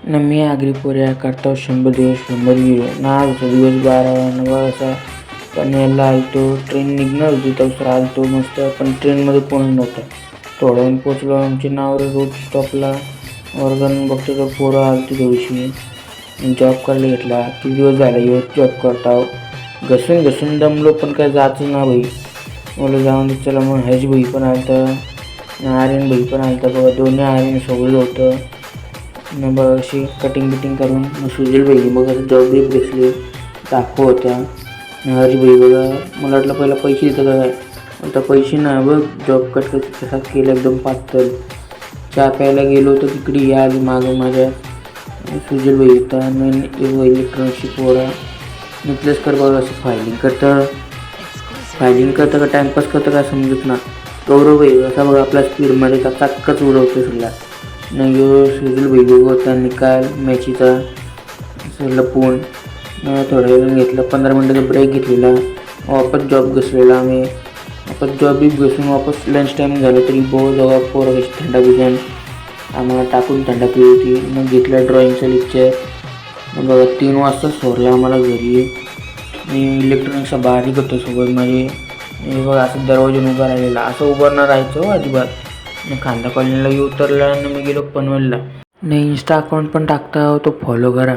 न मी आगरी पोऱ्या करतो 100 दिवस 100 गिरो ना होता दिवस 12 असा. पण यायला आलतो ट्रेन निघणार होती तर आलतो मस्त. पण ट्रेनमध्ये कोण नव्हतं. थोड्या वेळ पोचलो. आमची नावरे रोड स्टॉपला वर्गण बघतो तर पोरं आलती थोडीशी. जॉब करायला घेतला. किती दिवस झाले जॉब करता. घसून घसून दमलो पण काय जायचं ना भाई. मला जाऊन दे चला मग. ह्याची भाई पण आलता, आर्यन भाई पण आलता बघा. दोन्ही आर्यन सोबत होतं न बघा. अशी कटिंग बिटिंग करून सुजल भाई बघा जॉब बी बसले दाखव होत्या. हरी भाई बघा. मला वाटलं पहिला पैसे देतं का काय. आता पैसे नाही बघ. जॉब कट कसा केलं एकदम पातळ. चहा प्यायला गेलो तर तिकडे या आली मागं माझ्या. सुजल भाई होता. इलेक्ट्रॉनिक्सची पोरा इथलंच कर बघा. असं फायलिंग करतं का टाइमपास करतं का समजत ना. गौरव भाई असा बघा आपल्या स्पीडमध्ये चाक्कच उडवतो सगळा. नाही सुजल भाई बघ होता निकाल मॅचीचा लपून. थोड्या वेळ घेतलं. 15 मिनटाचा ब्रेक घेतलेला. वापस जॉब घसलेला आम्ही. वापस जॉब बी घसून वापस लंच टाईम झालं तरी बहुत जगा पोरं कशी थंडा बिजन आम्हाला टाकून थंडा पिली होती. मग घेतलं ड्रॉइंगचं लेक्चर. मग बघा 3 वाजता सोडला आम्हाला घरी. मी इलेक्ट्रॉनिक्सचा बारीक होतो सोबत माझे. हे बघा असं दरवाजून उभं राहिलेला. असं उभं न राहायचं अजिबात. मग खांदा कॉलनीला उतरला आणि मी गेलो पनवेलला. नाही इंस्टा अकाउंट पण टाकता तो फॉलो करा.